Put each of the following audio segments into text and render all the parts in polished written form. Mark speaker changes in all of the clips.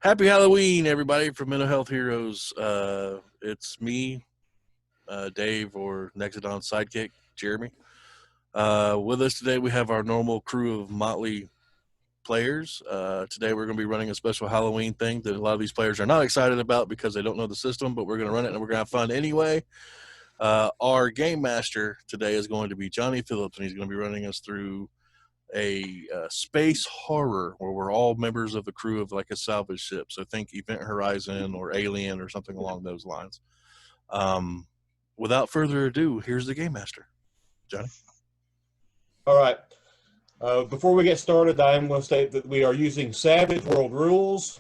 Speaker 1: Happy Halloween, everybody, from Mental Health Heroes. It's me, Dave, or Nexodon's sidekick, Jeremy. With us today, we have our normal crew of motley players. Today, we're going to be running a special Halloween thing that a lot of these players are not excited about because they don't know the system, but we're going to run it and we're going to have fun anyway. Our game master today is going to be Johnny Phillips, and he's going to be running us through a space horror where we're all members of the crew of like a salvage ship. So think Event Horizon or Alien or something along those lines. Without further ado, here's the Game Master. Johnny?
Speaker 2: All right. Before we get started, I am going to state that we are using Savage World rules,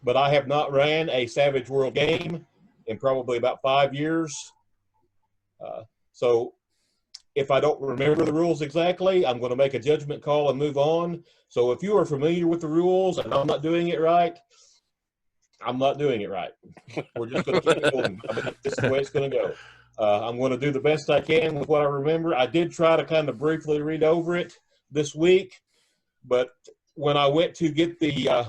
Speaker 2: but I have not ran a Savage World game in probably about 5 years. So if I don't remember the rules exactly, I'm going to make a judgment call and move on. So if you are familiar with the rules and I'm not doing it right, I'm not doing it right. We're just going to keep going. I mean, this is the way it's going to go. I'm going to do the best I can with what I remember. I did try to kind of briefly read over it this week, but when I went to get the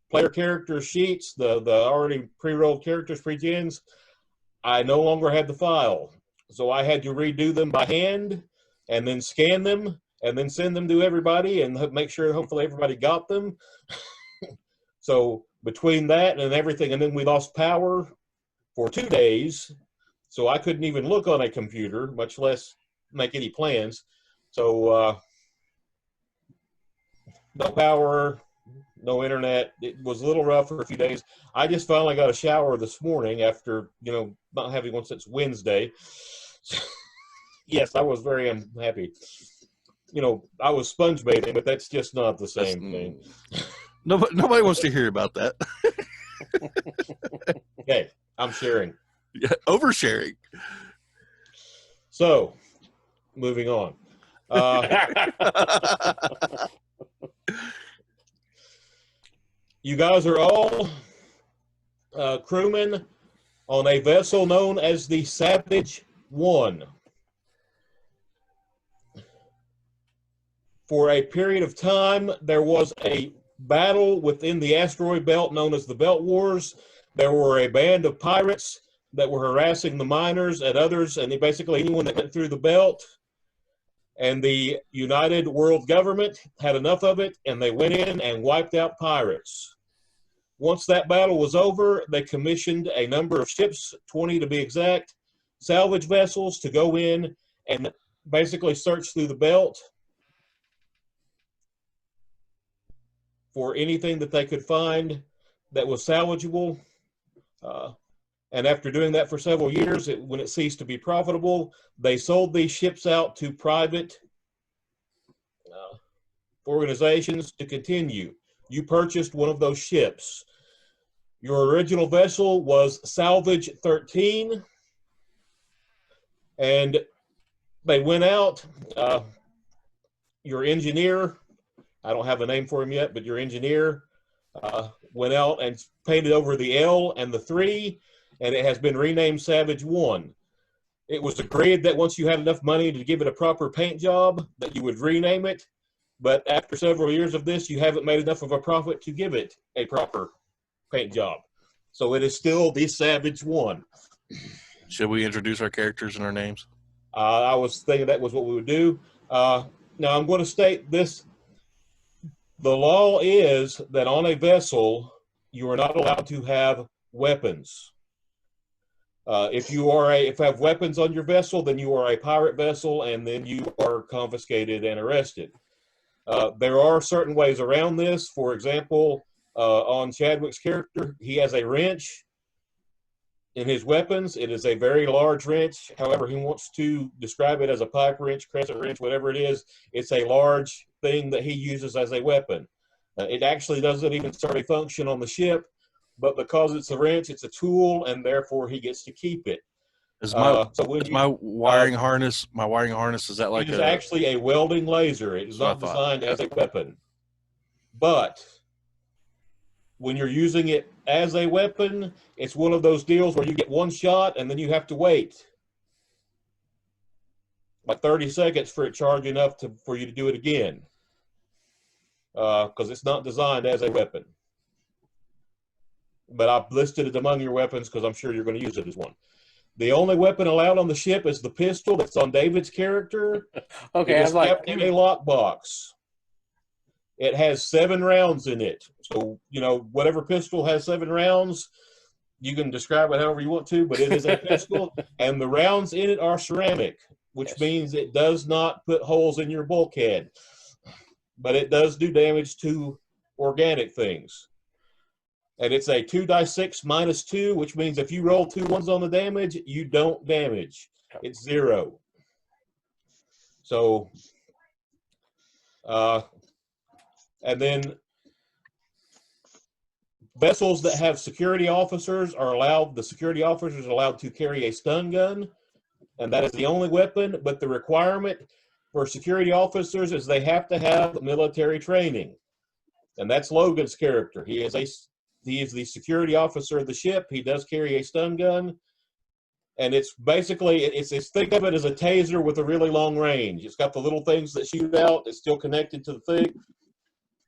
Speaker 2: player character sheets, the already pre-rolled characters, pre-gens, I no longer had the file. So I had to redo them by hand and then scan them and then send them to everybody and make sure hopefully everybody got them. So between that and everything, and then we lost power for 2 days. So I couldn't even look on a computer, much less make any plans. So no power, no internet. It was a little rough for a few days. I just finally got a shower this morning after, not having one since Wednesday. Yes, I was very unhappy. I was sponge bathing, but that's just not the same thing.
Speaker 1: Nobody wants to hear about that.
Speaker 2: Okay, I'm sharing.
Speaker 1: Yeah, oversharing.
Speaker 2: So, moving on. You guys are all crewmen on a vessel known as the Savage 1. For a period of time, there was a battle within the asteroid belt known as the Belt Wars. There were a band of pirates that were harassing the miners and others, and basically anyone that went through the belt. And the United World Government had enough of it, and they went in and wiped out pirates. Once that battle was over, they commissioned a number of ships, 20 to be exact, salvage vessels to go in and basically search through the belt for anything that they could find that was salvageable. And after doing that for several years, when it ceased to be profitable, they sold these ships out to private organizations to continue. You purchased one of those ships. Your original vessel was Salvage 13, and they went out. Your engineer, I don't have a name for him yet, but your engineer went out and painted over the L and the 3, and it has been renamed Savage 1. It was agreed that once you had enough money to give it a proper paint job, that you would rename it, but after several years of this, you haven't made enough of a profit to give it a proper paint job. So it is still the Savage 1.
Speaker 1: Should we introduce our characters and our names?
Speaker 2: I was thinking that was what we would do. Now I'm going to state this. The law is that on a vessel, you are not allowed to have weapons. If you have weapons on your vessel, then you are a pirate vessel, and then you are confiscated and arrested. There are certain ways around this. For example, on Chadwick's character, he has a wrench in his weapons. It is a very large wrench. However, he wants to describe it as a pipe wrench, crescent wrench, whatever it is. It's a large thing that he uses as a weapon. It actually doesn't even serve a function on the ship, but because it's a wrench, it's a tool, and therefore he gets to keep it.
Speaker 1: My wiring harness, is that like
Speaker 2: it is actually a welding laser. It is not designed as a weapon. But when you're using it as a weapon, it's one of those deals where you get one shot and then you have to wait like 30 seconds for it charge enough for you to do it again, because it's not designed as a weapon. but I've listed it among your weapons because I'm sure you're going to use it as one. The only weapon allowed on the ship is the pistol that's on David's character.
Speaker 3: Okay,
Speaker 2: It
Speaker 3: I
Speaker 2: is
Speaker 3: was like,
Speaker 2: kept in a lockbox. It has 7 rounds in it. So, whatever pistol has 7 rounds, you can describe it however you want to, but it is a pistol, and the rounds in it are ceramic, which means it does not put holes in your bulkhead, but it does do damage to organic things. And it's a 2d6 minus 2, which means if you roll 2 ones on the damage, you don't damage. It's 0. So, and then vessels that have security officers the security officers are allowed to carry a stun gun, and that is the only weapon, but the requirement for security officers is they have to have military training. And that's Logan's character. He is the security officer of the ship. He does carry a stun gun, and it's basically think of it as a taser with a really long range. It's got the little things that shoot out. It's still connected to the thing.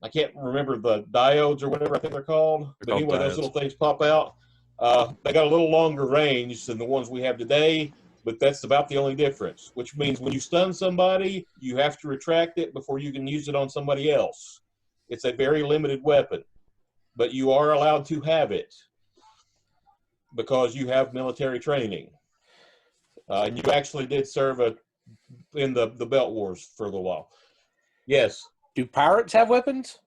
Speaker 2: I can't remember the diodes or whatever I think they're called. But anyway, those little things pop out. They got a little longer range than the ones we have today, but that's about the only difference, which means when you stun somebody, you have to retract it before you can use it on somebody else. It's a very limited weapon, but you are allowed to have it because you have military training. And you actually did serve in the Belt Wars for a little while. Yes.
Speaker 3: Do pirates have weapons?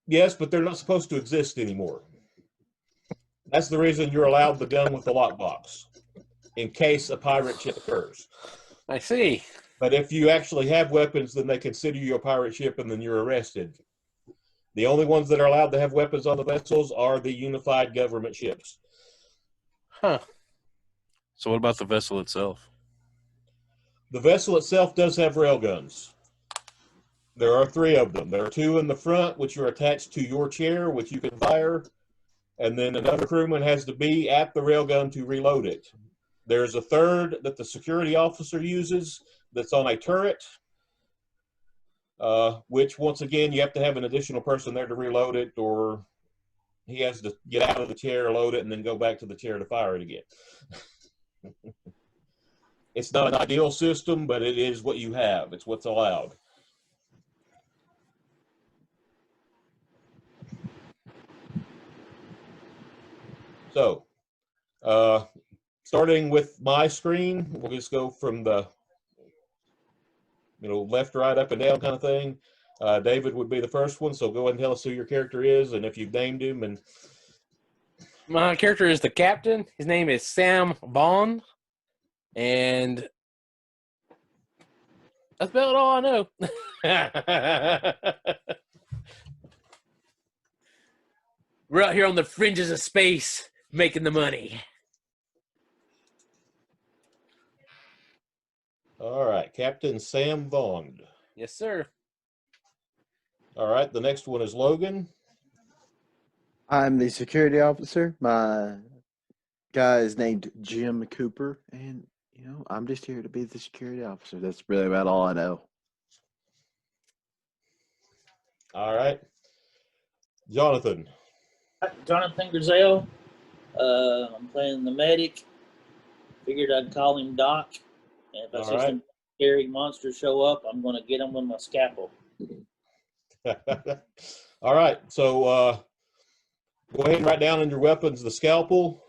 Speaker 2: Yes, but they're not supposed to exist anymore. That's the reason you're allowed the gun with the lockbox, in case a pirate ship occurs.
Speaker 3: I see.
Speaker 2: But if you actually have weapons, then they consider you a pirate ship, and then you're arrested. The only ones that are allowed to have weapons on the vessels are the unified government ships.
Speaker 3: Huh.
Speaker 1: So what about the vessel itself?
Speaker 2: The vessel itself does have railguns. There are 3 of them. There are 2 in the front, which are attached to your chair, which you can fire. And then another crewman has to be at the railgun to reload it. There's a 3rd that the security officer uses that's on a turret, which, once again, you have to have an additional person there to reload it, or he has to get out of the chair, load it, and then go back to the chair to fire it again. It's not an ideal system, but it is what you have. It's what's allowed. So, starting with my screen, we'll just go from the left, right, up, and down kind of thing. David would be the first one, so go ahead and tell us who your character is and if you've named him. And
Speaker 3: my character is the captain. His name is Sam Vaughn, and that's about all I know. We're out here on the fringes of space making the money.
Speaker 2: All right, Captain Sam Vaughn.
Speaker 3: Yes, sir.
Speaker 2: All right, the next one is Logan.
Speaker 4: I'm the security officer. My guy is named Jim Cooper, and I'm just here to be the security officer. That's really about all I know.
Speaker 2: All right, Jonathan.
Speaker 5: Jonathan Griselle. I'm playing the medic. Figured I'd call him Doc. And if I see some scary monsters show up, I'm going to get them with my scalpel.
Speaker 2: All right, so go ahead and write down in your weapons the scalpel.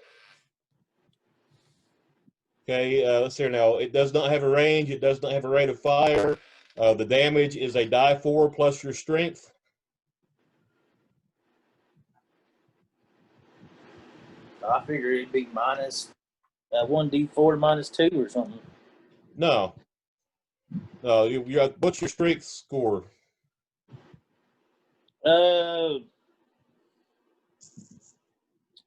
Speaker 2: Okay, let's see here now. It does not have a range. It does not have a rate of fire. The damage is a die 4 plus your strength.
Speaker 5: I figure it'd be minus 1d4 minus 2 or something.
Speaker 2: No. No, what's your strength score?
Speaker 5: I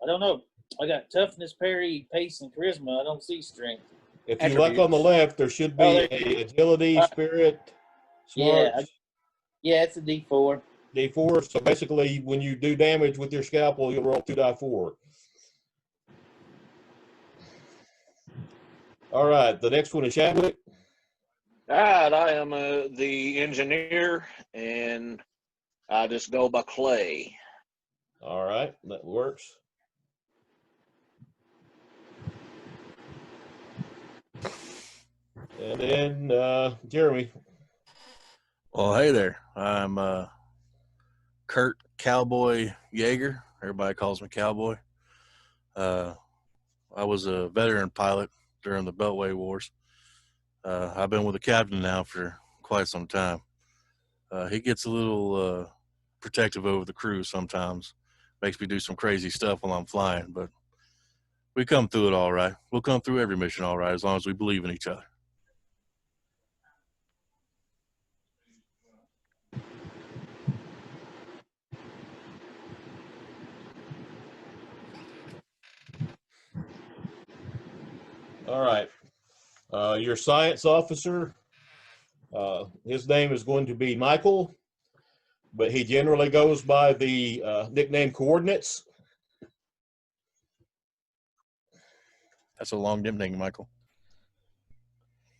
Speaker 5: don't know. I got toughness, parry, pace, and charisma. I don't see strength.
Speaker 2: If you look on the left, there should be a agility, spirit, smart.
Speaker 5: Yeah, it's a D4.
Speaker 2: D4. So basically, when you do damage with your scalpel, you'll roll 2d4. All right, the next one is Chadwick.
Speaker 6: All right, I am the engineer, and I just go by Clay.
Speaker 2: right, that works. And then Jeremy.
Speaker 1: Well, hey there. I'm Kurt Cowboy Yeager. Everybody calls me Cowboy. I was a veteran pilot during the Beltway Wars. I've been with the captain now for quite some time. He gets a little protective over the crew sometimes. Makes me do some crazy stuff while I'm flying, but we come through it all right. We'll come through every mission all right as long as we believe in each other.
Speaker 2: All right. Your science officer, his name is going to be Michael, but he generally goes by the nickname Coordinates.
Speaker 1: That's a long nickname, Michael.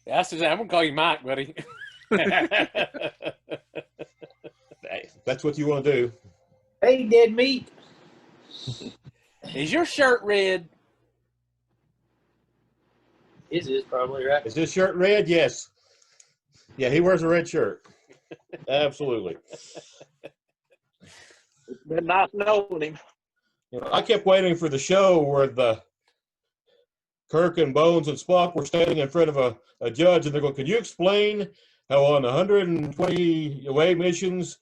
Speaker 3: Yeah, I'm gonna call you Mike, buddy.
Speaker 2: Hey, that's what you want to do.
Speaker 5: Hey, dead meat.
Speaker 3: Is your shirt red?
Speaker 5: His is probably right.
Speaker 2: Is this shirt red? Yes. Yeah, he wears a red shirt. Absolutely.
Speaker 6: It's been nice knowing him.
Speaker 2: You know, I kept waiting for the show where the Kirk and Bones and Spock were standing in front of a judge, and they're going, "Can you explain how on 120 away missions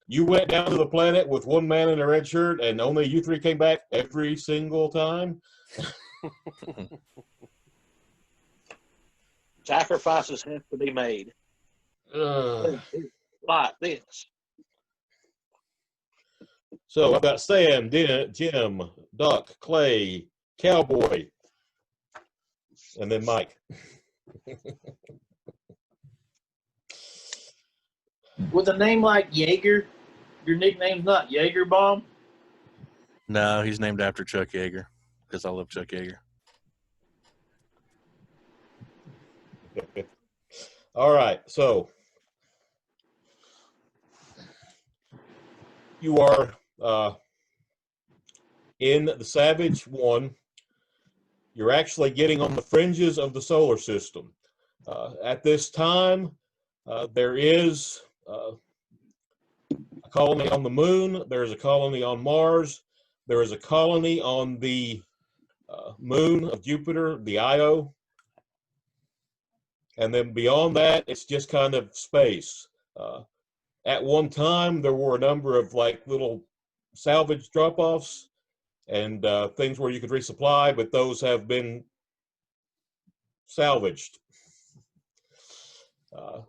Speaker 2: you went down to the planet with one man in a red shirt and only you three came back every single time?"
Speaker 6: Sacrifices have to be made. Like this.
Speaker 2: So I've got Sam, Jim, Doc, Clay, Cowboy, and then Mike.
Speaker 5: With a name like Jaeger, your nickname's not Jaeger Bomb?
Speaker 1: No, he's named after Chuck Yeager because I love Chuck Yeager.
Speaker 2: All right, so you are in the Savage 1. You're actually getting on the fringes of the solar system. At this time, there is a colony on the moon, there is a colony on Mars, there is a colony on the moon of Jupiter, the Io. And then beyond that, it's just kind of space. At one time, there were a number of like little salvage drop-offs and things where you could resupply, but those have been salvaged.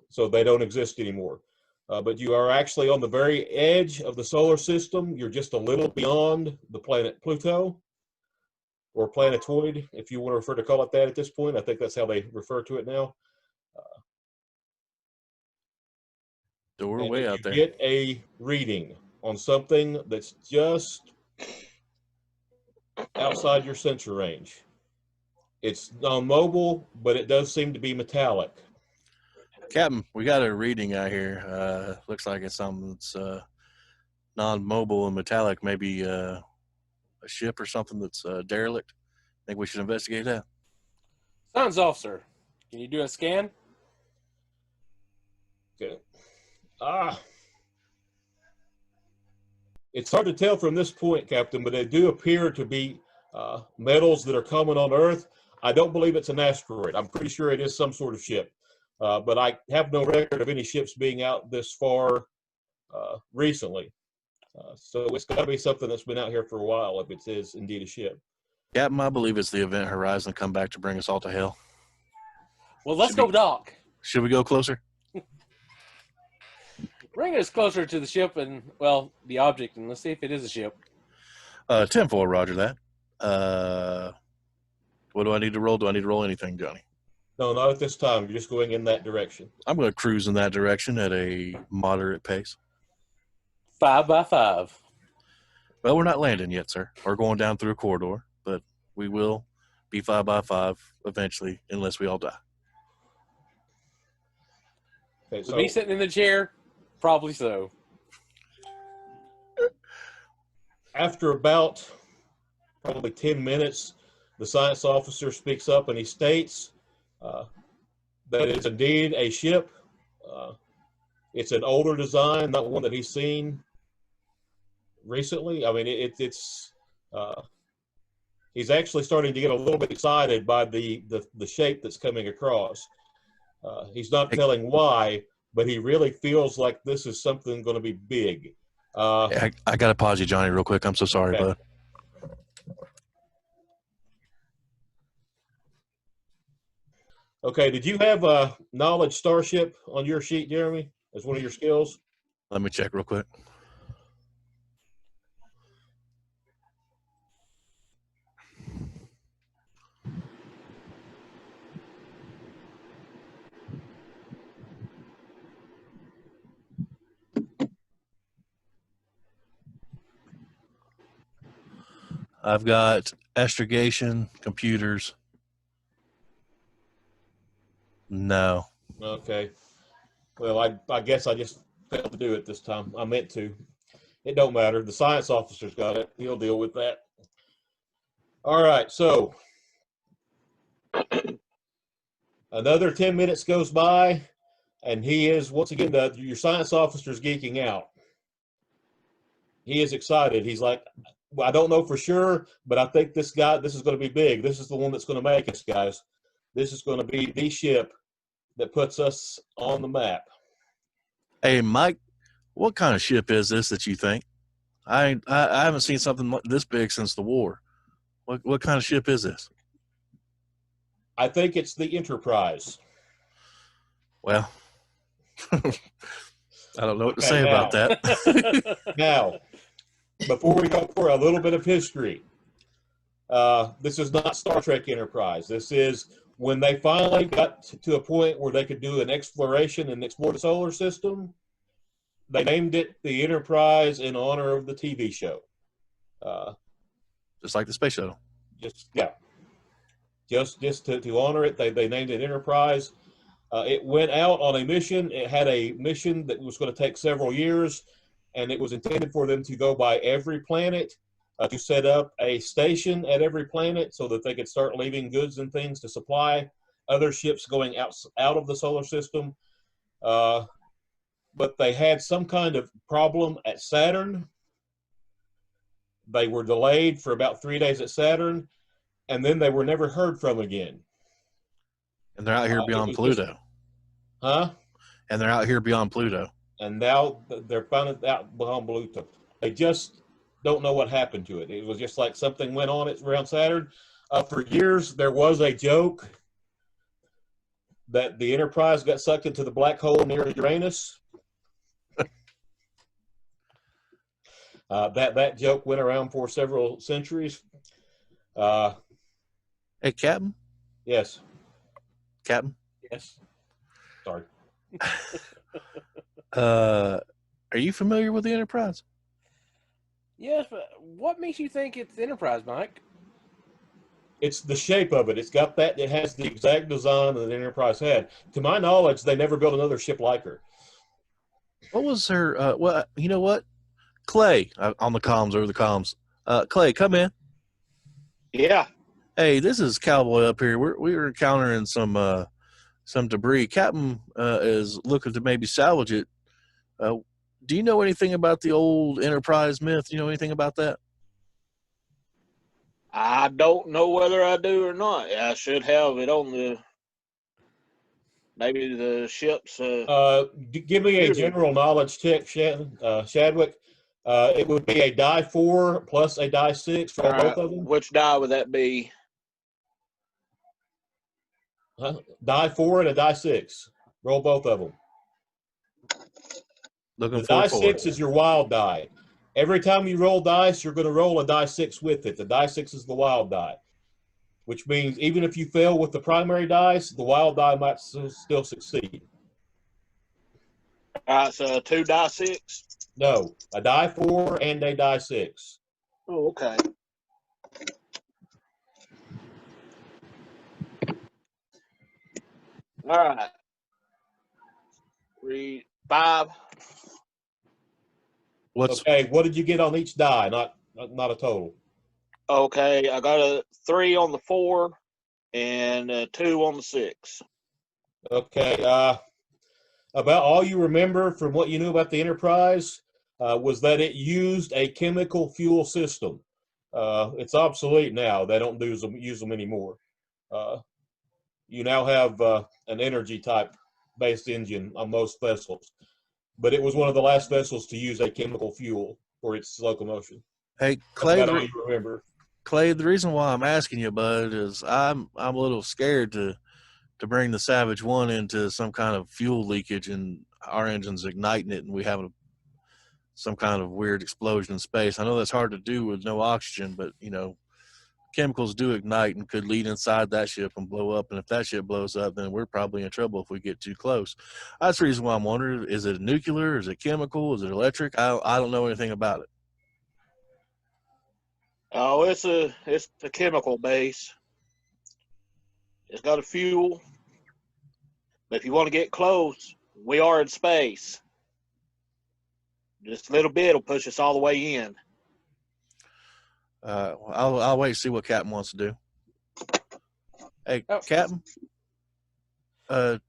Speaker 2: So they don't exist anymore. But you are actually on the very edge of the solar system. You're just a little beyond the planet Pluto, or planetoid, if you want to refer to call it that at this point. I think that's how they refer to it now.
Speaker 1: So we're
Speaker 2: And
Speaker 1: way
Speaker 2: if
Speaker 1: out
Speaker 2: you
Speaker 1: there.
Speaker 2: get a reading on something that's just outside your sensor range. It's non-mobile, but it does seem to be metallic.
Speaker 1: Captain, we got a reading out here. Looks like it's something that's non-mobile and metallic, maybe a ship or something that's derelict. Think we should investigate that?
Speaker 3: Sounds off, sir. Can you do a scan?
Speaker 2: Okay. It's hard to tell from this point, Captain, but they do appear to be metals that are common on Earth. I don't believe it's an asteroid. I'm pretty sure it is some sort of ship. But I have no record of any ships being out this far recently. So it's got to be something that's been out here for a while if it is indeed a ship.
Speaker 1: Captain, I believe it's the Event Horizon come back to bring us all to hell.
Speaker 3: Well, let's go, Doc.
Speaker 1: Should we go closer?
Speaker 3: Bring us closer to the ship and, well, the object, and let's see if it is a ship.
Speaker 1: 10-4, roger that. What do I need to roll? Do I need to roll anything, Johnny?
Speaker 2: No, not at this time. You're just going in that direction.
Speaker 1: I'm going to cruise in that direction at a moderate pace.
Speaker 3: 5 by 5.
Speaker 1: Well, we're not landing yet, sir. We're going down through a corridor, but we will be 5 by 5 eventually, unless we all die.
Speaker 2: Okay,
Speaker 3: With
Speaker 2: so
Speaker 3: me sitting in the chair, probably so.
Speaker 2: after about probably 10 minutes, the science officer speaks up and he states that it's indeed a ship. It's an older design, not one that he's seen recently. I mean, it's he's actually starting to get a little bit excited by the shape that's coming across. He's not telling why, but he really feels like this is something going to be big.
Speaker 1: I got to pause you, Johnny, real quick. I'm so sorry,
Speaker 2: Okay.
Speaker 1: bud.
Speaker 2: Okay, did you have a knowledge starship on your sheet, Jeremy, as one of your skills?
Speaker 1: Let me check real quick. I've got astrogation, computers. No.
Speaker 2: Okay. Well, I guess I just failed to do it this time. I meant to. It don't matter. The science officer's got it. He'll deal with that. All right, so another 10 minutes goes by, and he is, once again, your science officer's geeking out. He is excited. He's like, well, I don't know for sure, but I think this is going to be big. This is the one that's going to make us, guys. This is going to be the ship that puts us on the map.
Speaker 1: Hey, Mike, what kind of ship is this that you think? I haven't seen something this big since the war. What kind of ship is this?
Speaker 2: I think it's the Enterprise.
Speaker 1: Well, I don't know what to
Speaker 2: Okay,
Speaker 1: say
Speaker 2: now-
Speaker 1: about that.
Speaker 2: Now, before we go for a little bit of history, this is not Star Trek Enterprise. This is when they finally got to a point where they could do an exploration and explore the solar system. They named it the Enterprise in honor of the TV show.
Speaker 1: Just like the space shuttle.
Speaker 2: Just to honor it, they named it Enterprise. It went out on a mission. It had a mission that was going to take several years, and it was intended for them to go by every planet, to set up a station at every planet so that they could start leaving goods and things to supply other ships going out of the solar system. But they had some kind of problem at Saturn. They were delayed for about 3 days at Saturn, and then they were never heard from again.
Speaker 1: And they're out here beyond Pluto.
Speaker 2: Huh?
Speaker 1: And they're out here beyond Pluto.
Speaker 2: And now they're finally out beyond Pluto. They just don't know what happened to it. It was just like something went on around Saturn. For years, there was a joke that the Enterprise got sucked into the black hole near Uranus. That joke went around for several centuries.
Speaker 1: Hey, Captain?
Speaker 2: Yes.
Speaker 1: Captain?
Speaker 2: Yes. Sorry.
Speaker 1: Are you familiar with the Enterprise?
Speaker 3: Yes, but what makes you think it's Enterprise, Mike?
Speaker 2: It's the shape of it. It's got that. It has the exact design that the Enterprise had. To my knowledge, they never built another ship like her.
Speaker 1: What was her? Well, you know what? Clay on the comms, over the comms. Clay, come in.
Speaker 6: Yeah.
Speaker 1: Hey, this is Cowboy up here. We were encountering some debris. Captain is looking to maybe salvage it. Do you know anything about the old Enterprise myth? Do you know anything about that?
Speaker 6: I don't know whether I do or not. I should have it on the maybe the ship's.
Speaker 2: Give me a general knowledge check, Shadwick. It would be a die 4 plus a die 6 for both of them.
Speaker 6: Which die would that be?
Speaker 2: Die 4 and a die 6. Roll both of them.
Speaker 1: Looking
Speaker 2: The
Speaker 1: for
Speaker 2: die
Speaker 1: a
Speaker 2: 6 is your wild die. Every time you roll dice, you're going to roll a die 6 with it. The die 6 is the wild die, which means even if you fail with the primary dice, the wild die might still succeed.
Speaker 6: All right, so 2 die 6.
Speaker 2: No, a die 4 and a die 6.
Speaker 6: Oh, okay. All right. 3, 5.
Speaker 1: What's
Speaker 2: Okay, what did you get on each die? Not not a total.
Speaker 6: Okay, I got a 3 on the 4 and a 2 on the 6.
Speaker 2: Okay. About all you remember from what you knew about the Enterprise was that it used a chemical fuel system. It's obsolete now. They don't use them anymore. You now have an energy type based engine on most vessels, but it was one of the last vessels to use a chemical fuel for its locomotion.
Speaker 1: Hey,
Speaker 2: That's
Speaker 1: Clay,
Speaker 2: about all you remember.
Speaker 1: Clay, the reason why I'm asking you, bud, is I'm a little scared to bring the Savage One into some kind of fuel leakage and our engine's igniting it and we have some kind of weird explosion in space. I know that's hard to do with no oxygen, but chemicals do ignite and could lead inside that ship and blow up. And if that ship blows up, then we're probably in trouble if we get too close. That's the reason why I'm wondering: is it nuclear? Is it chemical? Is it electric? I don't know anything about it.
Speaker 6: Oh, it's a chemical base. It's got a fuel. But if you want to get close, we are in space. Just a little bit will push us all the way in.
Speaker 1: I'll wait and see what Captain wants to do. Hey, Captain, what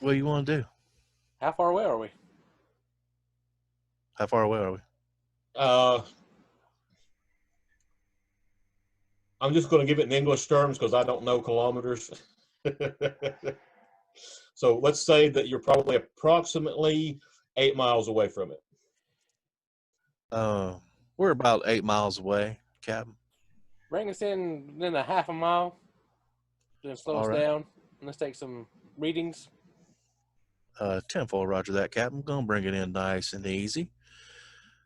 Speaker 1: do you want to do?
Speaker 3: How far away are we?
Speaker 1: How far away are we?
Speaker 2: I'm just going to give it in English terms because I don't know kilometers. So let's say that you're probably approximately 8 miles away from it.
Speaker 1: We're about 8 miles away, Captain.
Speaker 3: Bring us in a half a mile. Then slow us down. Let's take some readings.
Speaker 1: 10-4, roger that, Captain. I'm going to bring it in nice and easy.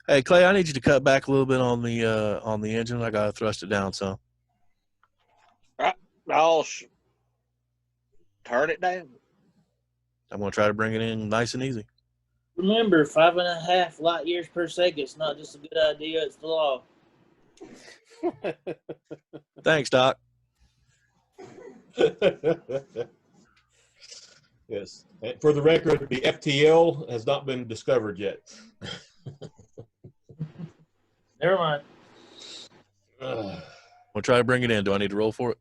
Speaker 1: Hey, Clay, I need you to cut back a little bit on the engine. I got to thrust it down some.
Speaker 6: I'll turn it down.
Speaker 1: I'm going to try to bring it in nice and easy.
Speaker 5: Remember, 5.5 light years per second. It's not just a good idea; it's the law.
Speaker 1: Thanks, Doc.
Speaker 2: Yes. And for the record, the FTL has not been discovered yet.
Speaker 5: Never mind.
Speaker 1: We'll try to bring it in. Do I need to roll for it?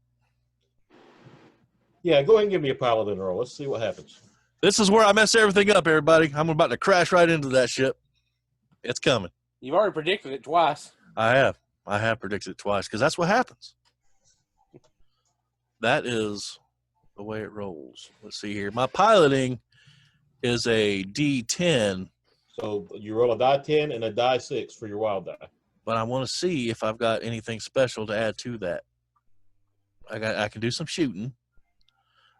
Speaker 2: Yeah, go ahead and give me a pilot and roll. Let's see what happens.
Speaker 1: This is where I mess everything up, everybody. I'm about to crash right into that ship. It's coming.
Speaker 3: You've already predicted it twice.
Speaker 1: I have predicted it twice because that's what happens. That is the way it rolls. Let's see here. My piloting is a D10.
Speaker 2: So you roll a die 10 and a die 6 for your wild die.
Speaker 1: But I want to see if I've got anything special to add to that. I can do some shooting.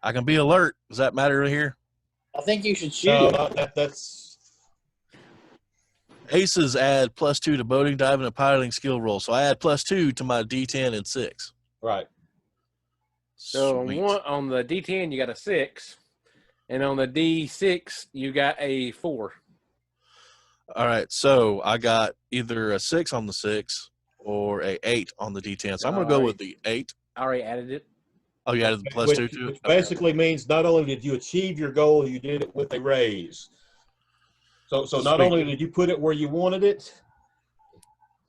Speaker 1: I can be alert. Does that matter here?
Speaker 5: I think you should shoot it.
Speaker 2: That's
Speaker 1: Aces add +2 to boating, diving, and piloting skill roll. So I add +2 to my D10 and 6.
Speaker 2: right.
Speaker 3: So
Speaker 1: Sweet.
Speaker 3: on the D10 you got a 6, and on the D6 you got a 4.
Speaker 1: All right, so I got either a 6 on the 6 or a 8 on the D10. So I'm going to go with the 8.
Speaker 3: I already added it.
Speaker 1: Oh, you added the +2 to it?
Speaker 2: Which basically means not only did you achieve your goal, you did it with a raise. So not only did you put it where you wanted it,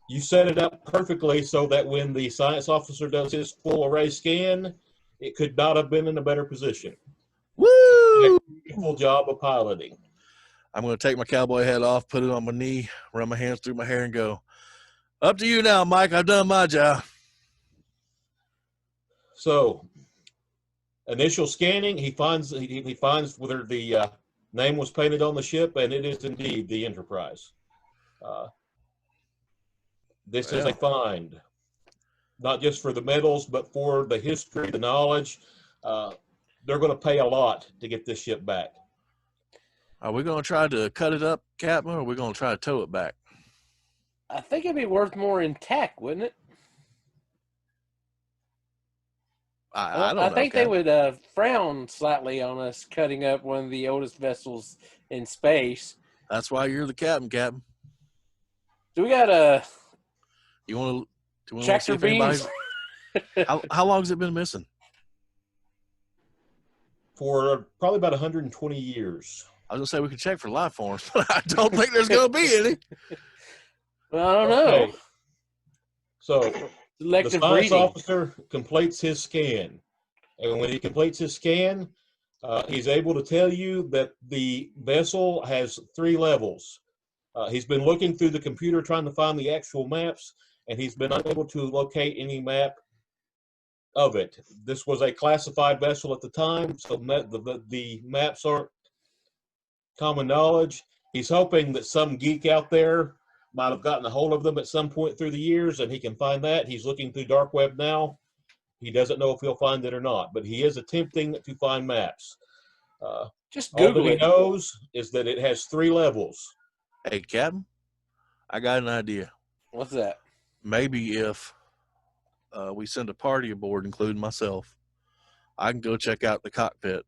Speaker 2: you set it up perfectly so that when the science officer does his full array scan, it could not have been in a better position.
Speaker 1: Woo!
Speaker 2: Beautiful job of piloting.
Speaker 1: I'm going to take my cowboy hat off, put it on my knee, run my hands through my hair, and go, up to you now, Mike. I've done my job.
Speaker 2: So, initial scanning, he finds whether the name was painted on the ship, and it is indeed the Enterprise. This is a find, not just for the medals, but for the history, the knowledge. They're going to pay a lot to get this ship back.
Speaker 1: Are we going to try to cut it up, Captain, or are we going to try to tow it back?
Speaker 3: I think it'd be worth more intact, wouldn't it?
Speaker 1: I don't know.
Speaker 3: I think they would frown slightly on us cutting up one of the oldest vessels in space.
Speaker 1: That's why you're the captain.
Speaker 3: Do we got a
Speaker 1: You want to
Speaker 3: tractor beams?
Speaker 1: How long has it been missing?
Speaker 2: For probably about 120 years.
Speaker 1: I was going to say we could check for life forms, but I don't think there's going to be any.
Speaker 3: Well, I don't know.
Speaker 2: So the
Speaker 3: Selective
Speaker 2: science
Speaker 3: breeding.
Speaker 2: officer completes his scan. And when he completes his scan, he's able to tell you that the vessel has 3 levels. He's been looking through the computer trying to find the actual maps, and he's been unable to locate any map of it. This was a classified vessel at the time, so the maps aren't common knowledge. He's hoping that some geek out there might have gotten a hold of them at some point through the years, and he can find that. He's looking through dark web now. He doesn't know if he'll find it or not, but he is attempting to find maps.
Speaker 3: Just
Speaker 2: All that
Speaker 3: Google
Speaker 2: he
Speaker 3: it.
Speaker 2: knows is that it has 3 levels.
Speaker 1: Hey, Captain, I got an idea.
Speaker 3: What's that?
Speaker 1: Maybe if we send a party aboard, including myself, I can go check out the cockpit,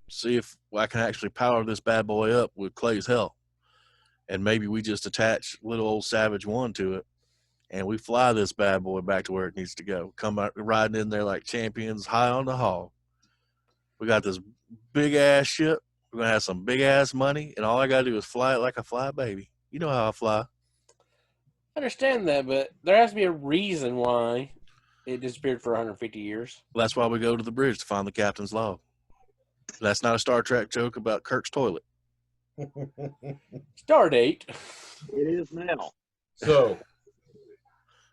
Speaker 1: see if I can actually power this bad boy up with Clay's help. And maybe we just attach little old Savage 1 to it, and we fly this bad boy back to where it needs to go. Come out riding in there like champions, high on the hog. We got this big ass ship. We're gonna have some big ass money, and all I gotta do is fly it like a fly baby. You know how I fly.
Speaker 3: I understand that, but there has to be a reason why it disappeared for 150 years.
Speaker 1: That's why we go to the bridge to find the captain's log. That's not a Star Trek joke about Kirk's toilet.
Speaker 3: Stardate.
Speaker 6: It is now.
Speaker 2: So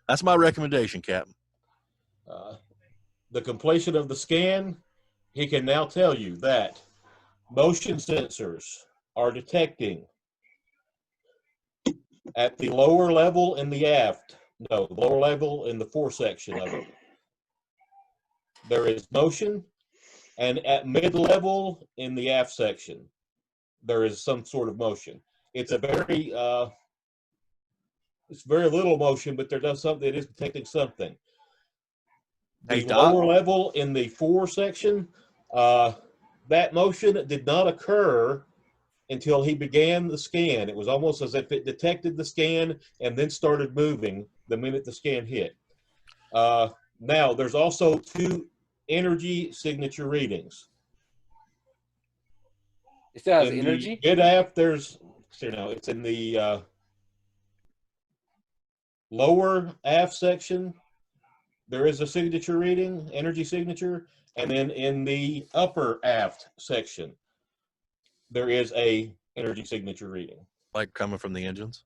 Speaker 1: That's my recommendation, Captain.
Speaker 2: the completion of the scan, he can now tell you that motion sensors are detecting at the lower level in the lower level in the foresection of it. There is motion, and at mid-level in the aft section, there is some sort of motion. It's a very, it's very little motion, but there does something. It is detecting something.
Speaker 1: Hey,
Speaker 2: The
Speaker 1: Doc.
Speaker 2: lower level in the fore section, that motion did not occur until he began the scan. It was almost as if it detected the scan and then started moving the minute the scan hit. Now, there's also 2 energy signature readings.
Speaker 3: It still has
Speaker 2: In
Speaker 3: energy.
Speaker 2: the mid aft, there's, it's in the lower aft section. There is a signature reading, energy signature, and then in the upper aft section, there is a energy signature reading.
Speaker 1: Like coming from the engines.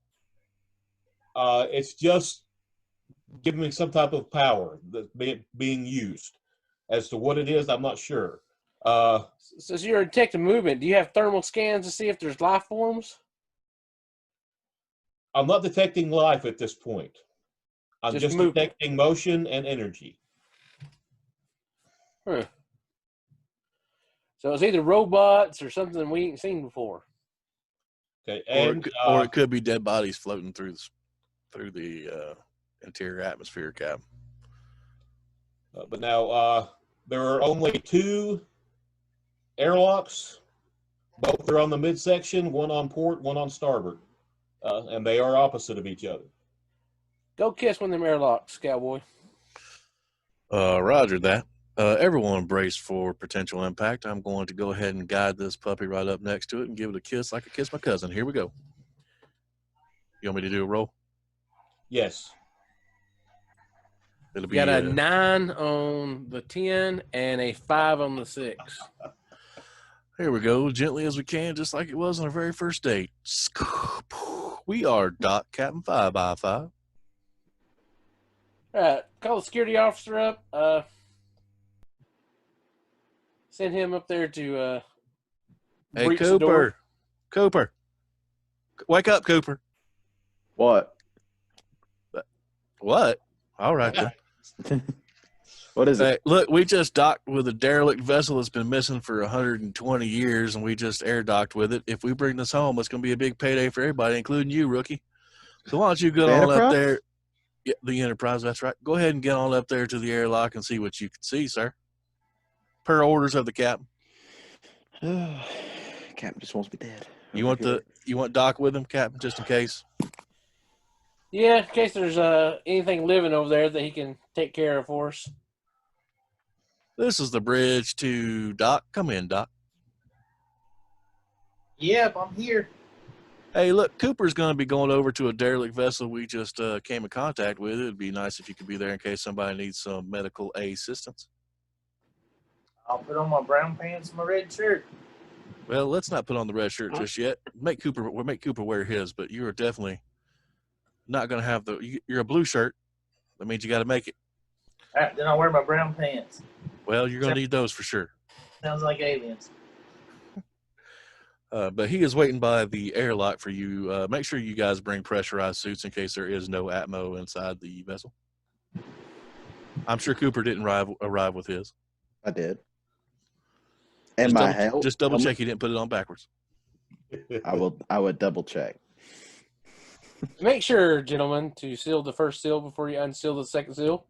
Speaker 2: It's just giving me some type of power that's being used. As to what it is, I'm not sure.
Speaker 3: So you're detecting movement. Do you have thermal scans to see if there's life forms?
Speaker 2: I'm not detecting life at this point. I'm
Speaker 3: Just
Speaker 2: just
Speaker 3: movement.
Speaker 2: detecting motion and energy.
Speaker 3: Huh. So it's either robots or something we ain't seen before.
Speaker 2: Okay,
Speaker 1: Or
Speaker 2: and
Speaker 1: or it could be dead bodies floating through the interior atmosphere, Cap.
Speaker 2: but now there are only 2 airlocks. Both are on the midsection, one on port, one on starboard, and they are opposite of each other.
Speaker 3: Go kiss one of them airlocks, cowboy.
Speaker 1: Roger that. Everyone brace for potential impact. I'm going to go ahead and guide this puppy right up next to it and give it a kiss like I kiss my cousin. Here we go. You want me to do a roll?
Speaker 2: Yes.
Speaker 1: It'll
Speaker 3: You
Speaker 1: be
Speaker 3: got a 9 on the 10 and a 5 on the 6.
Speaker 1: Here we go, gently as we can, just like it was on our very first date. We are Doc Captain 5x5.
Speaker 3: All right, call the security officer up. Send him up there to
Speaker 1: Hey,
Speaker 3: breach the door.
Speaker 1: Cooper. Wake up, Cooper.
Speaker 4: What?
Speaker 1: What? All right, then.
Speaker 4: What is it?
Speaker 1: Hey, look, we just docked with a derelict vessel that's been missing for 120 years, and we just air docked with it. If we bring this home, it's going to be a big payday for everybody, including you, rookie. So why don't you get
Speaker 4: The
Speaker 1: on up
Speaker 4: Enterprise?
Speaker 1: there? Yeah, the Enterprise, that's right. Go ahead and get on up there to the airlock and see what you can see, sir. Per orders of the captain.
Speaker 4: Captain just wants me dead.
Speaker 1: You want Doc with him, Captain, just in case?
Speaker 3: Yeah, in case there's anything living over there that he can take care of for us.
Speaker 1: This is the bridge to Doc. Come in, Doc.
Speaker 5: Yep, I'm here.
Speaker 1: Hey, look, Cooper's going to be going over to a derelict vessel we just came in contact with. It'd be nice if you could be there in case somebody needs some medical assistance.
Speaker 5: I'll put on my brown pants and my red shirt.
Speaker 1: Well, let's not put on the red shirt just yet. We'll make Cooper wear his, but you are definitely not going to have you're a blue shirt. That means you got to make it.
Speaker 5: All right, then I'll wear my brown pants.
Speaker 1: Well, you're going to need those for sure.
Speaker 5: Sounds like aliens.
Speaker 1: But he is waiting by the airlock for you. Make sure you guys bring pressurized suits in case there is no Atmo inside the vessel. I'm sure Cooper didn't arrive with his.
Speaker 4: I did. And my help.
Speaker 1: Just double check he didn't put it on backwards.
Speaker 4: I would double check.
Speaker 3: Make sure, gentlemen, to seal the first seal before you unseal the second seal.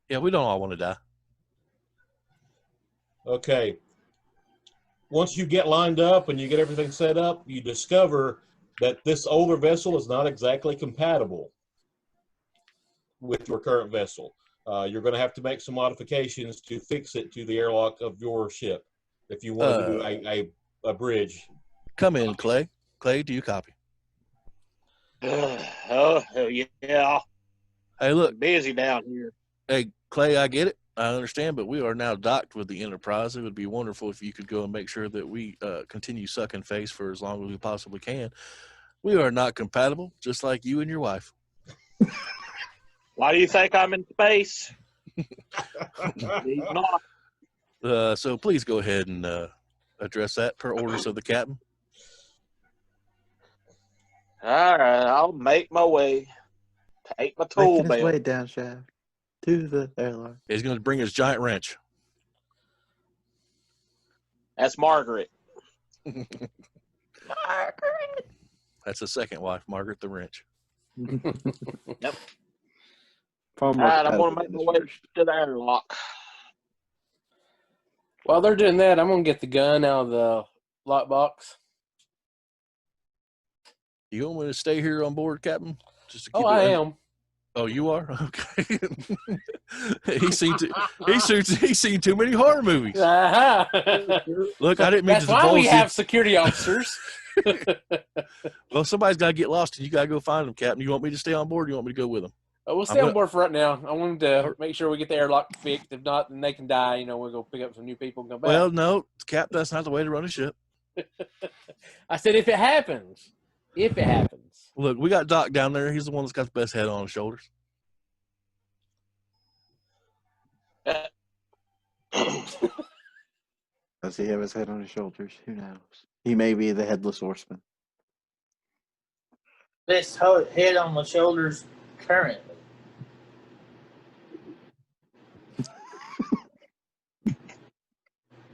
Speaker 1: Yeah, we don't all want to die.
Speaker 2: Okay. Once you get lined up and you get everything set up, you discover that this older vessel is not exactly compatible with your current vessel. You're going to have to make some modifications to fix it to the airlock of your ship if you want to do a bridge.
Speaker 1: Come in, Clay. Clay, do you copy?
Speaker 6: Oh, yeah.
Speaker 1: Hey, look.
Speaker 6: Busy down here.
Speaker 1: Hey, Clay, I get it. I understand, but we are now docked with the Enterprise. It would be wonderful if you could go and make sure that we continue sucking face for as long as we possibly can. We are not compatible, just like you and your wife.
Speaker 6: Why do you think I'm in space? He's not.
Speaker 1: So please go ahead and address that per orders of the captain.
Speaker 6: All right, I'll make my way. Take my tool
Speaker 4: Making his
Speaker 6: belt.
Speaker 4: way down shaft to the airlock.
Speaker 1: He's going to bring his giant wrench.
Speaker 6: That's Margaret.
Speaker 1: That's the second wife, Margaret the wrench.
Speaker 6: Yep.
Speaker 4: Far
Speaker 6: All
Speaker 4: more
Speaker 6: right, I'm going to
Speaker 4: compatible
Speaker 6: make
Speaker 4: than
Speaker 6: my
Speaker 4: his
Speaker 6: way
Speaker 4: first.
Speaker 6: to the airlock.
Speaker 3: While they're doing that, I'm going to get the gun out of the lockbox.
Speaker 1: You want me to stay here on board, Captain? Just to keep
Speaker 3: Oh, I am.
Speaker 1: Oh, you are? Okay. He's seen too many horror movies.
Speaker 3: Uh-huh.
Speaker 1: Look, I didn't mean
Speaker 3: That's
Speaker 1: to
Speaker 3: why
Speaker 1: divulge
Speaker 3: we
Speaker 1: the-
Speaker 3: have security officers.
Speaker 1: Well, somebody's got to get lost, and you got to go find them, Captain. You want me to stay on board, or you want me to go with them?
Speaker 3: We'll stay on board for right now. I wanted to make sure we get the airlock fixed. If not, then they can die. You know, we'll go pick up some new people and come back.
Speaker 1: Well, no, Cap, that's not the way to run a ship.
Speaker 3: I said if it happens. If it happens.
Speaker 1: Look, we got Doc down there. He's the one that's got the best head on his shoulders.
Speaker 4: Does he have his head on his shoulders? Who knows? He may be the headless horseman.
Speaker 5: Best head on my shoulders currently.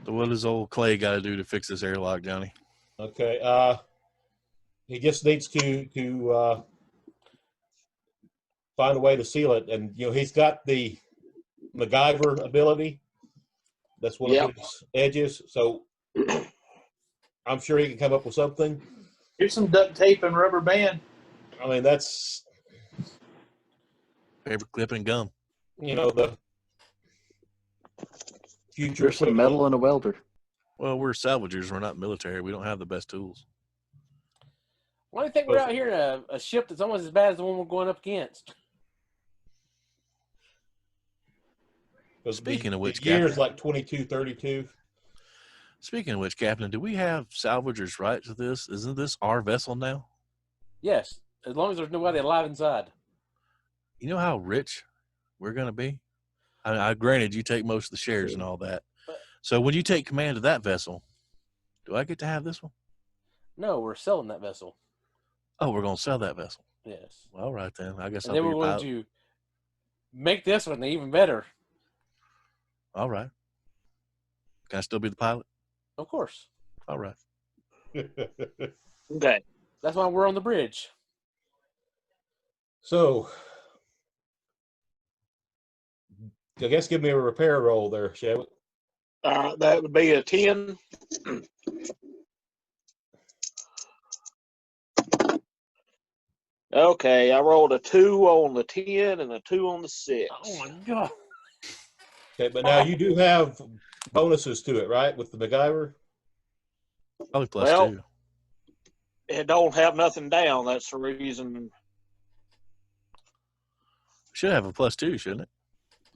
Speaker 1: So what does old Clay got to do to fix this airlock, Johnny?
Speaker 2: Okay. He just needs to find a way to seal it, and he's got the MacGyver ability. That's one of his edges. So I'm sure he can come up with something.
Speaker 5: Here's some duct tape and rubber band.
Speaker 2: I mean, that's
Speaker 1: Paper clip and gum.
Speaker 2: the future.
Speaker 4: There's some metal and a welder.
Speaker 1: Well, we're salvagers. We're not military. We don't have the best tools.
Speaker 3: Why do you think we're out here in a ship that's almost as bad as the one we're going up against?
Speaker 1: Speaking of which,
Speaker 2: the year's
Speaker 1: Captain,
Speaker 2: like 2232.
Speaker 1: Speaking of which, Captain, do we have salvagers' right to this? Isn't this our vessel now?
Speaker 3: Yes, as long as there's nobody alive inside.
Speaker 1: You know how rich we're going to be? I granted you take most of the shares and all that. So when you take command of that vessel, do I get to have this one?
Speaker 3: No, we're selling that vessel.
Speaker 1: Oh, we're going to sell that vessel.
Speaker 3: Yes.
Speaker 1: Well, all right, then. I guess
Speaker 3: And
Speaker 1: I'll
Speaker 3: then
Speaker 1: be
Speaker 3: we're
Speaker 1: your
Speaker 3: going
Speaker 1: pilot.
Speaker 3: to make this one even better.
Speaker 1: All right. Can I still be the pilot?
Speaker 3: Of course.
Speaker 1: All right.
Speaker 6: Okay.
Speaker 3: That's why we're on the bridge.
Speaker 2: So, I guess give me a repair roll there, shall we?
Speaker 6: That would be a 10. Okay, I rolled a 2 on the 10 and a 2 on the 6.
Speaker 3: Oh, my God.
Speaker 2: Okay, but now you do have bonuses to it, right? With the MacGyver?
Speaker 1: Probably plus
Speaker 6: Well,
Speaker 1: 2.
Speaker 6: it don't have nothing down. That's the reason.
Speaker 1: Should have a +2, shouldn't it?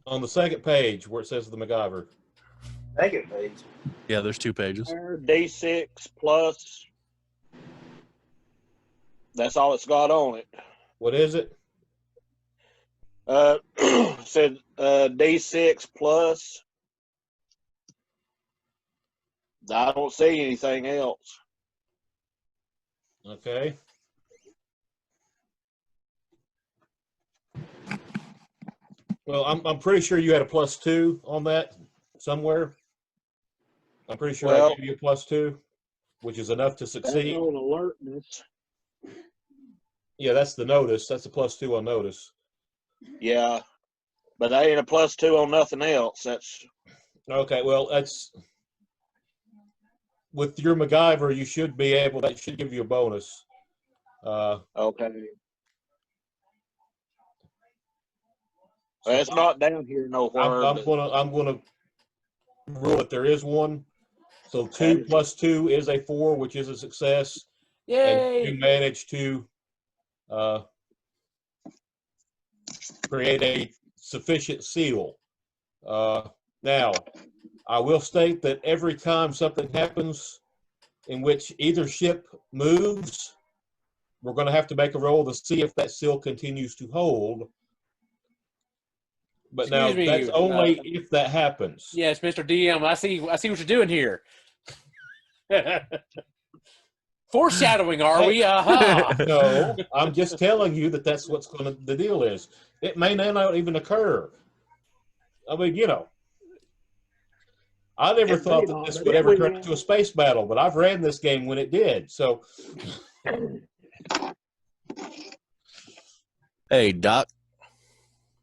Speaker 2: On the second page where it says the MacGyver.
Speaker 5: Second page.
Speaker 1: Yeah, there's 2 pages.
Speaker 6: D6 plus. That's all it's got on it.
Speaker 2: What is it?
Speaker 6: Said D6 plus. I don't see anything else.
Speaker 2: Okay. Well, I'm pretty sure you had a +2 on that somewhere. I'm pretty sure I
Speaker 6: Well-
Speaker 2: gave you a +2, which is enough to
Speaker 6: That's
Speaker 2: succeed.
Speaker 6: on alertness.
Speaker 2: Yeah, that's the notice. That's a +2 on notice.
Speaker 6: Yeah, but that ain't a +2 on nothing else. That's
Speaker 2: Okay, well, that's with your MacGyver, you should be able. That should give you a bonus.
Speaker 6: okay. Well, it's not down here nowhere.
Speaker 2: I'm gonna rule that there is one. So 2
Speaker 6: Okay.
Speaker 2: plus 2 is a 4, which is a success.
Speaker 3: Yay!
Speaker 2: And you managed to create a sufficient seal. Now, I will state that every time something happens in which either ship moves, we're going to have to make a roll to see if that seal continues to hold. But now
Speaker 3: Excuse me,
Speaker 2: that's only if that happens.
Speaker 3: Yes, Mr. DM, I see what you're doing here. Foreshadowing, are we? Aha!
Speaker 2: No, I'm just telling you that that's what's going to, the deal is. It may not even occur. I mean, you know, I never
Speaker 6: It
Speaker 2: thought
Speaker 6: may
Speaker 2: that
Speaker 6: not,
Speaker 2: this
Speaker 6: but
Speaker 2: would
Speaker 6: it
Speaker 2: ever
Speaker 6: will.
Speaker 2: turn into a space battle, but I've ran this game when it did. So,
Speaker 1: Hey, Doc,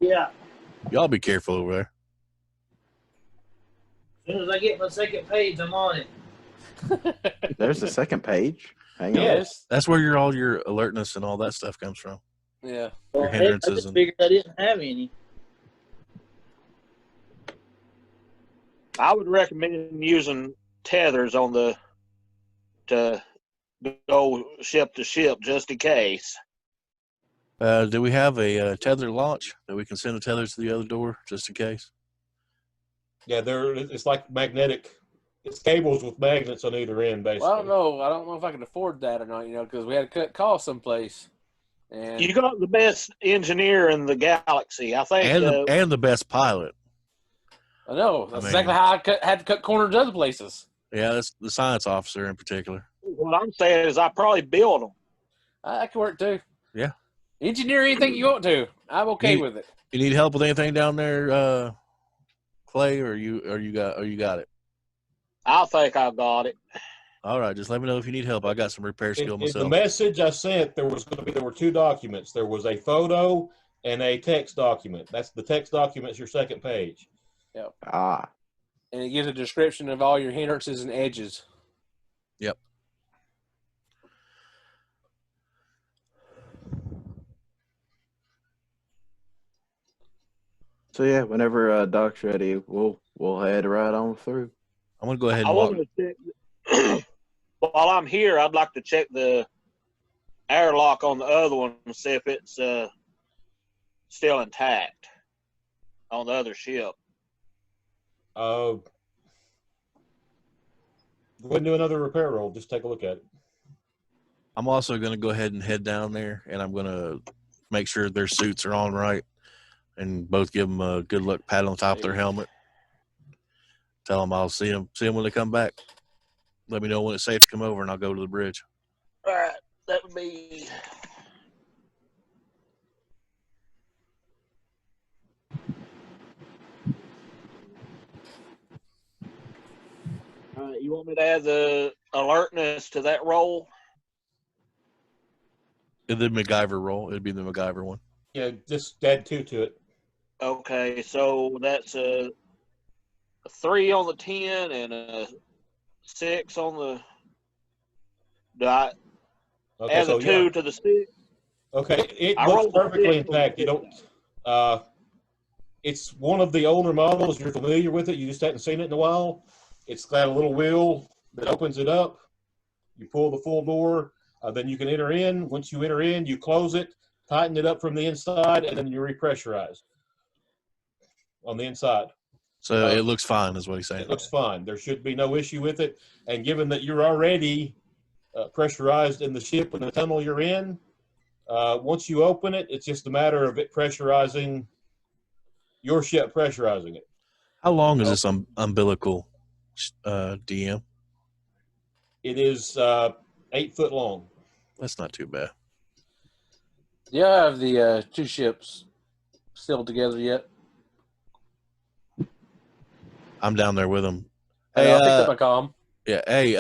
Speaker 5: Yeah.
Speaker 1: y'all be careful over there.
Speaker 5: As soon as I get my second page, I'm on it.
Speaker 4: There's a second page. Hang on.
Speaker 3: Yes.
Speaker 1: That's where all your alertness and all that stuff comes from.
Speaker 3: Yeah.
Speaker 1: Your
Speaker 5: Well, heck, I
Speaker 1: hindrances
Speaker 5: just
Speaker 1: and
Speaker 5: figured I didn't have any.
Speaker 6: I would recommend using tethers on the to go ship to ship just in case.
Speaker 1: do we have a tether launch that we can send a tether to the other door just in case?
Speaker 2: yeah, it's like magnetic. It's cables with magnets on either end, basically.
Speaker 3: Well, I don't know. I don't know if I can afford that or not, because we had to cut costs someplace. And
Speaker 6: You got the best engineer in the galaxy, I think.
Speaker 1: And the best pilot.
Speaker 3: I know. That's
Speaker 1: I mean-
Speaker 3: exactly how I had to cut corners other places.
Speaker 1: Yeah, that's the science officer in particular.
Speaker 6: What I'm saying is, I probably build them.
Speaker 3: I can work too.
Speaker 1: Yeah.
Speaker 3: Engineer anything you want to. I'm okay
Speaker 1: You-
Speaker 3: with it.
Speaker 1: You need help with anything down there, Clay, or you got it?
Speaker 6: I think I got it.
Speaker 1: All right, just let me know if you need help. I got some repair skill
Speaker 2: In the
Speaker 1: myself.
Speaker 2: message I sent, there were 2 documents. There was a photo and a text document. That's the text document's your second page.
Speaker 4: Ah,
Speaker 3: And it gives a description of all your hindrances and edges.
Speaker 1: Yep.
Speaker 4: so yeah, whenever Doc's ready, we'll head right on through.
Speaker 1: I'm gonna go ahead
Speaker 6: I
Speaker 1: and walk.
Speaker 6: want to check. While I'm here, I'd like to check the airlock on the other one and see if it's still intact on the other ship.
Speaker 2: Go ahead and do another repair roll. Just take a look at it.
Speaker 1: I'm also gonna go ahead and head down there, and I'm gonna make sure their suits are on right, and both give them a good luck pat on top of their helmet. Tell them I'll see them when they come back. Let me know when it's safe to come over, and I'll go to the bridge.
Speaker 6: All right, that would be. You want me to add the alertness to that roll?
Speaker 1: The MacGyver roll. It'd be the MacGyver one.
Speaker 2: Yeah, just add 2 to it.
Speaker 6: Okay, so that's a 3 on the 10 and a 6 on the. Do I
Speaker 2: Okay,
Speaker 6: add
Speaker 2: so
Speaker 6: the 2
Speaker 2: yeah.
Speaker 6: to the 6?
Speaker 2: Okay, it
Speaker 6: I
Speaker 2: looks
Speaker 6: rolled
Speaker 2: perfectly
Speaker 6: 6 on the
Speaker 2: intact. You don't. It's one of the older models. You're familiar with it. You just hadn't seen it in a while. It's got a little wheel that opens it up. You pull the full door. Then you can enter in. Once you enter in, you close it, tighten it up from the inside, and then you repressurize on the inside.
Speaker 1: So it looks fine, is what he's saying.
Speaker 2: It looks fine. There should be no issue with it. And given that you're already pressurized in the ship and the tunnel you're in, once you open it, it's just a matter of it pressurizing your ship, pressurizing it.
Speaker 1: How long is this umbilical, DM?
Speaker 2: It is 8 foot long.
Speaker 1: That's not too bad.
Speaker 3: Do you have the 2 ships still together yet?
Speaker 1: I'm down there with them.
Speaker 3: Hey,
Speaker 1: Hey,
Speaker 3: I picked up my comm.
Speaker 1: yeah. Hey,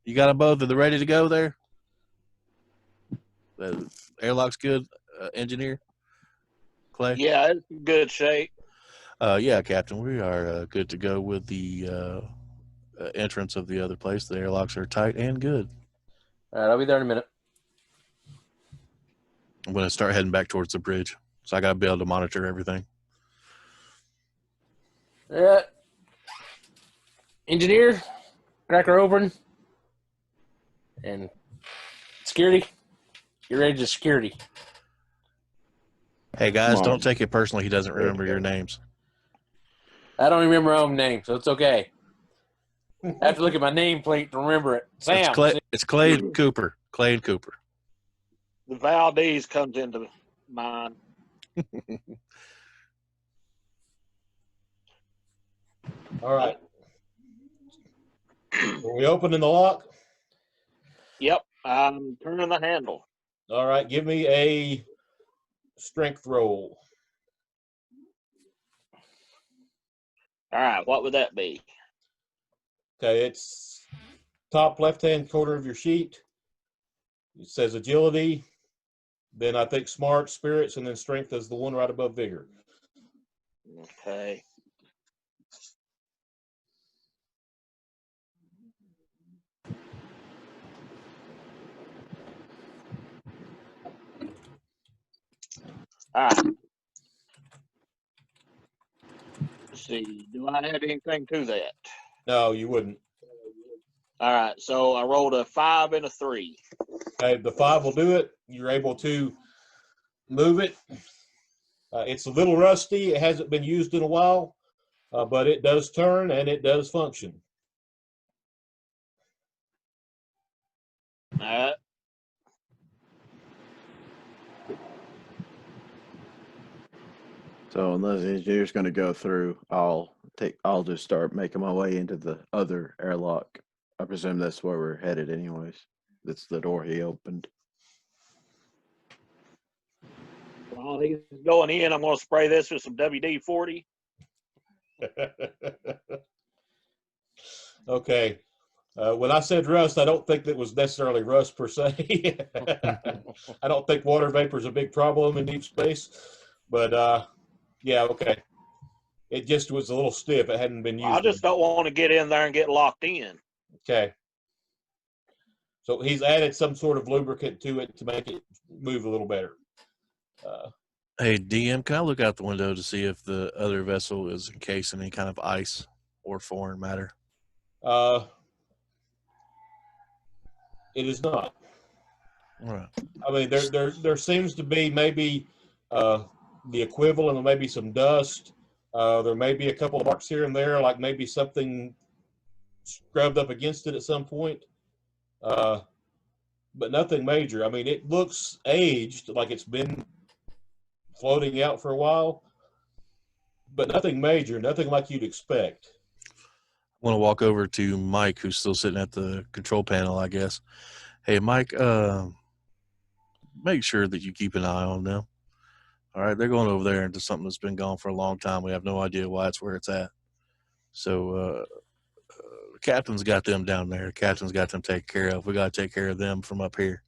Speaker 1: you got them both? Are they ready to go there? The airlock's good, engineer Clay.
Speaker 6: Yeah, it's in good shape.
Speaker 1: Yeah, Captain. We are good to go with the entrance of the other place. The airlocks are tight and good.
Speaker 3: All right, I'll be there in a minute.
Speaker 1: I'm going to start heading back towards the bridge, so I got to be able to monitor everything.
Speaker 3: All right. Engineer, cracker open. And security, you're ready to security.
Speaker 1: Hey guys,
Speaker 4: Come on.
Speaker 1: don't take it personally. He doesn't remember your names.
Speaker 3: I don't remember my own name, so it's okay. I have to look at my nameplate to remember it. Sam.
Speaker 1: It's Clay and Cooper. Clay and Cooper.
Speaker 6: The Valdez comes into mind.
Speaker 2: All right. Are we opening the lock?
Speaker 6: Yep, I'm turning the handle.
Speaker 2: All right. Give me a strength roll.
Speaker 6: All right, what would that be?
Speaker 2: Okay, it's top left-hand corner of your sheet. It says agility. Then I think smart, spirits, and then strength is the one right above vigor.
Speaker 6: Okay. All right. Let's see. Do I add anything to that?
Speaker 2: No, you wouldn't.
Speaker 6: All right. So I rolled a 5 and a 3.
Speaker 2: Okay, the 5 will do it. You're able to move it. It's a little rusty. It hasn't been used in a while, but it does turn and it does function.
Speaker 6: All right.
Speaker 4: So unless the engineer's going to go through, I'll just start making my way into the other airlock. I presume that's where we're headed, anyways. That's the door he opened.
Speaker 6: While he's going in, I'm going to spray this with some WD-40.
Speaker 2: Okay. When I said rust, I don't think that was necessarily rust per se. I don't think water vapor is a big problem in deep space, but yeah, okay. It just was a little stiff. It hadn't been used.
Speaker 6: I just don't want to get in there and get locked in.
Speaker 2: Okay. So he's added some sort of lubricant to it to make it move a little better.
Speaker 1: Hey, DM, can I look out the window to see if the other vessel is encased in any kind of ice or foreign matter?
Speaker 2: It is not.
Speaker 1: All right.
Speaker 2: I mean, there seems to be maybe the equivalent of maybe some dust. There may be a couple of marks here and there, like maybe something scrubbed up against it at some point. But nothing major. I mean, it looks aged, like it's been floating out for a while, but nothing major, nothing like you'd expect.
Speaker 1: I want to walk over to Mike, who's still sitting at the control panel, I guess. Hey, Mike, make sure that you keep an eye on them. All right, they're going over there into something that's been gone for a long time. We have no idea why it's where it's at. So the captain's got them down there. The captain's got them taken care of. We got to take care of them from up here.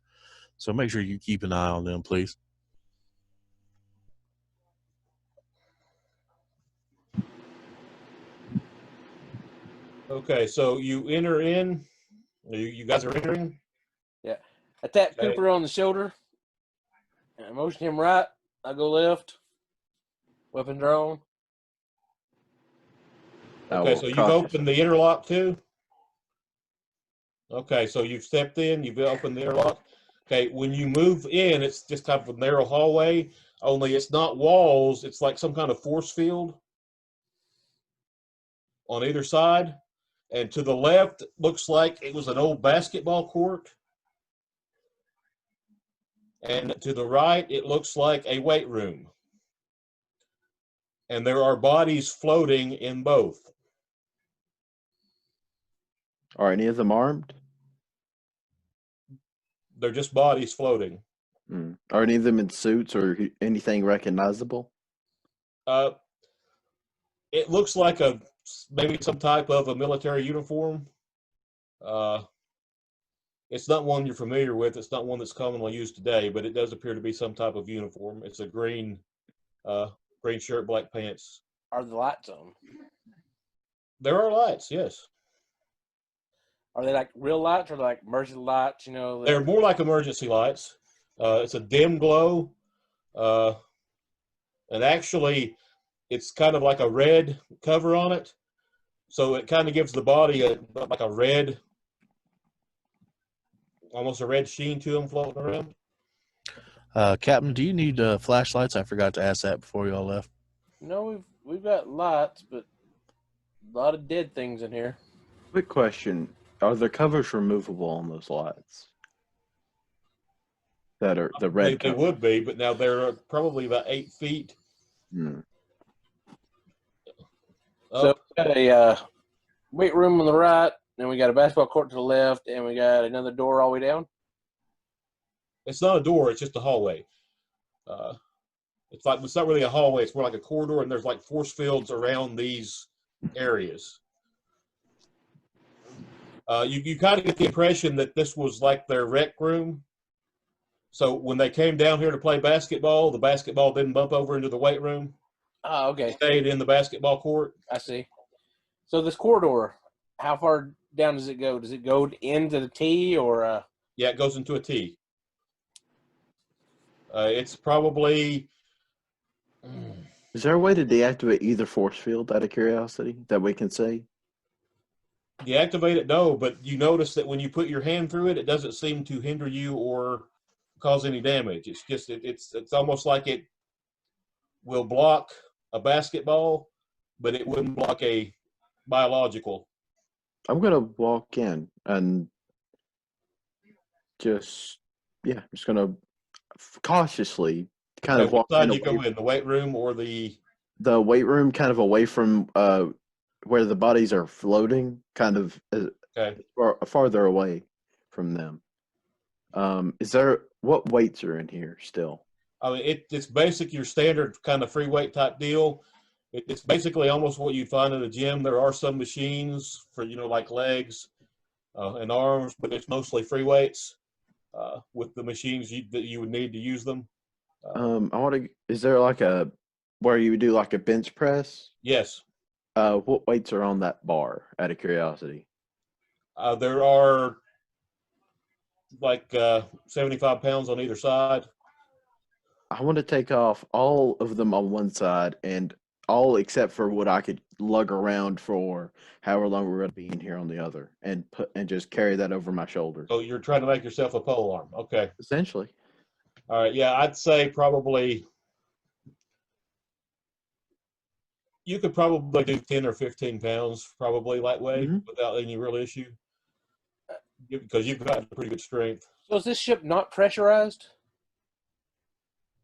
Speaker 1: So make sure you keep an eye on them, please.
Speaker 2: Okay, so you enter in. You guys are entering.
Speaker 3: Yeah. I tap
Speaker 2: Okay.
Speaker 3: Cooper on the shoulder. And I motion him right. I go left. Weapons are on.
Speaker 2: Okay, so you've opened the interlock too? Okay, so you've stepped in, you've opened the airlock. Okay, when you move in, it's just kind of a narrow hallway, only it's not walls, it's like some kind of force field on either side. And to the left, looks like it was an old basketball court. And to the right, it looks like a weight room. And there are bodies floating in both.
Speaker 4: Are any of them armed?
Speaker 2: They're just bodies floating.
Speaker 4: Are any of them in suits or anything recognizable?
Speaker 2: It looks like maybe some type of a military uniform. It's not one you're familiar with. It's not one that's commonly used today, but it does appear to be some type of uniform. It's a green shirt, black pants.
Speaker 3: Are the lights on?
Speaker 2: There are lights, yes.
Speaker 3: Are they like real lights or like emergency lights? You know,
Speaker 2: They're more like emergency lights. It's a dim glow, and actually, it's kind of like a red cover on it, so it kind of gives the body like a red, almost a red sheen to them floating around.
Speaker 1: Captain, do you need flashlights? I forgot to ask that before y'all left.
Speaker 3: No, we've got lights, but a lot of dead things in here.
Speaker 4: Quick question. Are the covers removable on those lights? That are the red
Speaker 2: They
Speaker 4: covers?
Speaker 2: would be, but now they're probably about 8 feet.
Speaker 3: So we got a weight room on the right, and we got a basketball court to the left, and we got another door all the way down.
Speaker 2: It's not a door; it's just a hallway. It's not really a hallway; it's more like a corridor, and there's like force fields around these areas. You kind of get the impression that this was like their rec room. So when they came down here to play basketball, the basketball didn't bump over into the weight room.
Speaker 3: Oh, okay.
Speaker 2: It stayed in the basketball court.
Speaker 3: I see. So this corridor, how far down does it go? Does it go into the T or?
Speaker 2: Yeah, it goes into a T. It's probably.
Speaker 4: Is there a way to deactivate either force field out of curiosity that we can see?
Speaker 2: Deactivate it, no, but you notice that when you put your hand through it, it doesn't seem to hinder you or cause any damage. It's just it's almost like it will block a basketball, but it wouldn't block a biological.
Speaker 4: I'm gonna walk in and just gonna cautiously kind of
Speaker 2: Which
Speaker 4: walk
Speaker 2: side
Speaker 4: in
Speaker 2: do you go in, the weight room or the
Speaker 4: weight room, kind of away from where the bodies are floating, kind of
Speaker 2: okay?
Speaker 4: farther away from them. What weights are in here still?
Speaker 2: I mean, it's basic your standard kind of free weight type deal. It's basically almost what you'd find in a gym. There are some machines for like legs and arms, but it's mostly free weights with the machines that you would need to use them.
Speaker 4: Is there like where you would do like a bench press?
Speaker 2: Yes.
Speaker 4: What weights are on that bar, out of curiosity?
Speaker 2: There are like 75 pounds on either side.
Speaker 4: I want to take off all of them on one side and all except for what I could lug around for however long we're going to be in here on the other, and just carry that over my shoulder.
Speaker 2: So you're trying to make yourself a pole arm. Okay.
Speaker 4: Essentially.
Speaker 2: All right. Yeah, I'd say probably you could probably do 10 or 15 pounds, probably lightweight, without any real issue, because you've got pretty good strength.
Speaker 3: So is this ship not pressurized?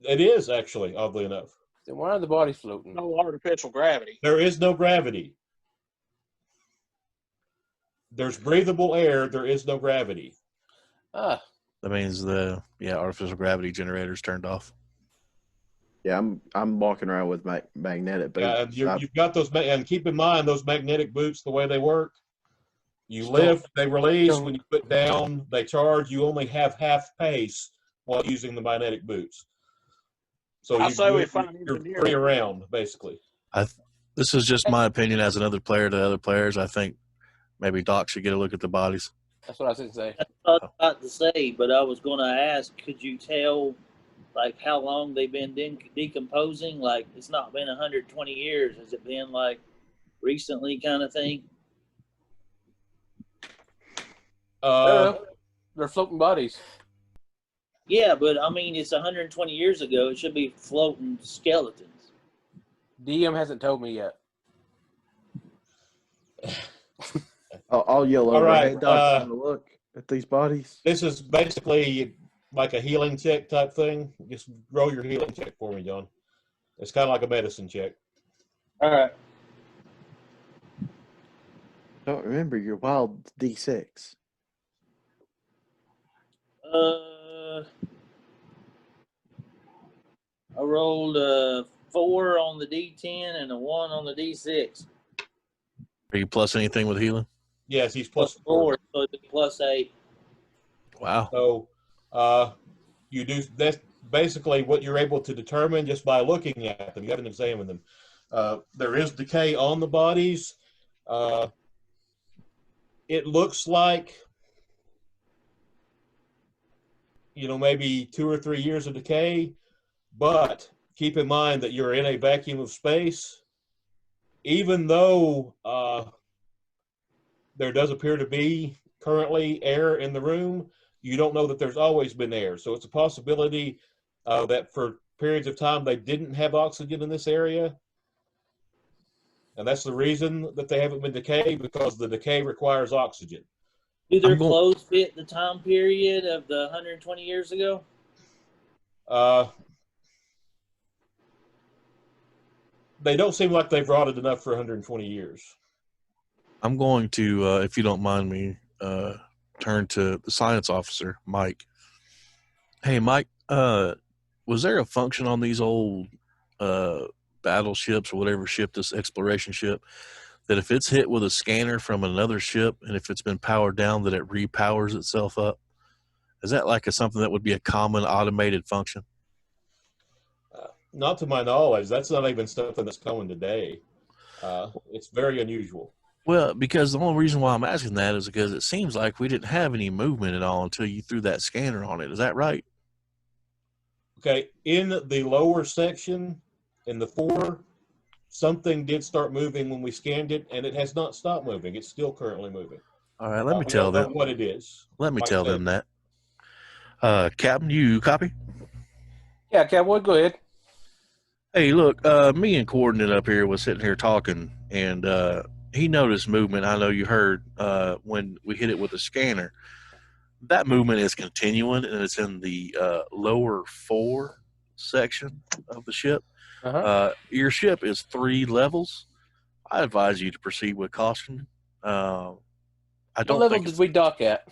Speaker 2: It is actually, oddly enough.
Speaker 3: Then why are the bodies floating?
Speaker 6: No artificial gravity.
Speaker 2: There is no gravity. There's breathable air. There is no gravity.
Speaker 3: Ah.
Speaker 1: That means the artificial gravity generator's turned off.
Speaker 4: Yeah, I'm walking around with my magnetic boots.
Speaker 2: You've got those, and keep in mind those magnetic boots, the way they work. You lift, they release. When you put down, they charge. You only have half pace while using the magnetic boots. So you're free around, basically.
Speaker 1: This is just my opinion as another player to other players. I think maybe Doc should get a look at the bodies.
Speaker 3: That's what I was going to say.
Speaker 5: That's what I was about to say, but I was going to ask, could you tell, like, how long they've been decomposing? Like, it's not been 120 years. Has it been, like, recently kind of thing?
Speaker 3: They're floating bodies.
Speaker 5: Yeah, but I mean, it's 120 years ago. It should be floating skeletons.
Speaker 3: DM hasn't told me yet.
Speaker 4: I'll yell
Speaker 2: All
Speaker 4: over.
Speaker 2: right,
Speaker 4: Hey, Doc, you wanna look at these bodies?
Speaker 2: This is basically like a healing check type thing. Just roll your healing check for me, John. It's kind of like a medicine check.
Speaker 5: All right.
Speaker 4: Don't remember your wild D6.
Speaker 5: I rolled a 4 on the D10 and a 1 on the D6.
Speaker 1: Are you plus anything with healing?
Speaker 2: Yes, he's
Speaker 5: Plus
Speaker 2: plus
Speaker 5: 4, so it's plus 8.
Speaker 1: Wow.
Speaker 2: So you do that's basically what you're able to determine just by looking at them. You haven't examined them. There is decay on the bodies. It looks like, maybe 2 or 3 years of decay, but keep in mind that you're in a vacuum of space. Even though there does appear to be currently air in the room, you don't know that there's always been air. So it's a possibility that for periods of time they didn't have oxygen in this area. And that's the reason that they haven't been decayed, because the decay requires oxygen.
Speaker 5: Do their clothes fit the time period of the 120 years ago?
Speaker 2: They don't seem like they've rotted enough for 120 years.
Speaker 1: I'm going to, if you don't mind me, turn to the science officer, Mike. Hey, Mike, was there a function on these old battleships or whatever ship, this exploration ship, that if it's hit with a scanner from another ship and if it's been powered down, that it repowers itself up? Is that like something that would be a common automated function?
Speaker 2: Not to my knowledge. That's not even something that's common today. It's very unusual.
Speaker 1: Well, because the only reason why I'm asking that is because it seems like we didn't have any movement at all until you threw that scanner on it. Is that right?
Speaker 2: Okay, in the lower section, in the 4, something did start moving when we scanned it, and it has not stopped moving. It's still currently moving.
Speaker 1: All right, let me
Speaker 2: We
Speaker 1: tell
Speaker 2: don't know
Speaker 1: them
Speaker 2: what it is.
Speaker 1: Let me
Speaker 2: Like
Speaker 1: tell
Speaker 2: I said,
Speaker 1: them that. Captain, you copy?
Speaker 3: Yeah, Cowboy, go ahead.
Speaker 1: Hey, look, me and Coordinate up here was sitting here talking, and he noticed movement. I know you heard when we hit it with a scanner. That movement is continuing, and it's in the lower 4 section of the ship. Your ship is 3 levels. I advise you to proceed with caution. I
Speaker 3: What
Speaker 1: don't
Speaker 3: level
Speaker 1: think
Speaker 3: did we dock at?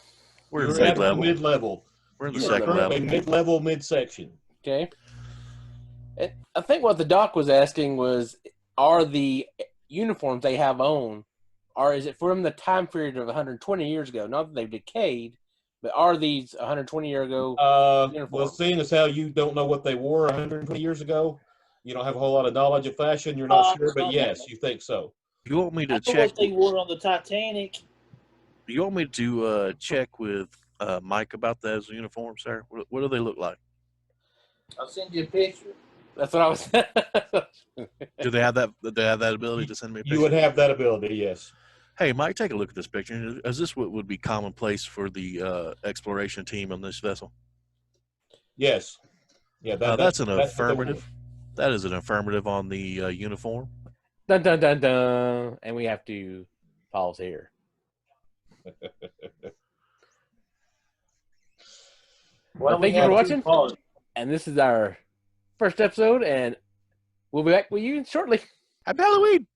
Speaker 1: we're
Speaker 2: You're
Speaker 1: in
Speaker 2: at the
Speaker 1: mid-level.
Speaker 2: mid-level.
Speaker 1: We're in the
Speaker 2: You are
Speaker 1: second level.
Speaker 2: currently mid-level, mid-section.
Speaker 3: Okay. And I think what the doc was asking was, are the uniforms they have on, or is it from the time period of 120 years ago? Not that they've decayed, but are these 120 years ago uniforms?
Speaker 2: Well, seeing as how you don't know what they wore 120 years ago, you don't have a whole lot of knowledge of fashion. You're not sure, but yes, you think so.
Speaker 1: You want me to
Speaker 5: I know
Speaker 1: check?
Speaker 5: what they wore on the Titanic.
Speaker 1: You want me to check with Mike about those uniforms, sir? What do they look like?
Speaker 5: I'll send you a picture.
Speaker 3: That's what I was.
Speaker 1: Do they have that? Do they have that ability to send me a picture?
Speaker 2: You would have that ability, yes.
Speaker 1: Hey, Mike, take a look at this picture. Is this what would be commonplace for the exploration team on this vessel?
Speaker 2: Yes. Yeah,
Speaker 1: that's an
Speaker 2: that's
Speaker 1: affirmative. That is an affirmative on the uniform.
Speaker 3: Dun dun dun dun, and we have to pause here. Well, thank you for watching. And this is our first episode, and we'll be back with you shortly.
Speaker 1: Happy Halloween!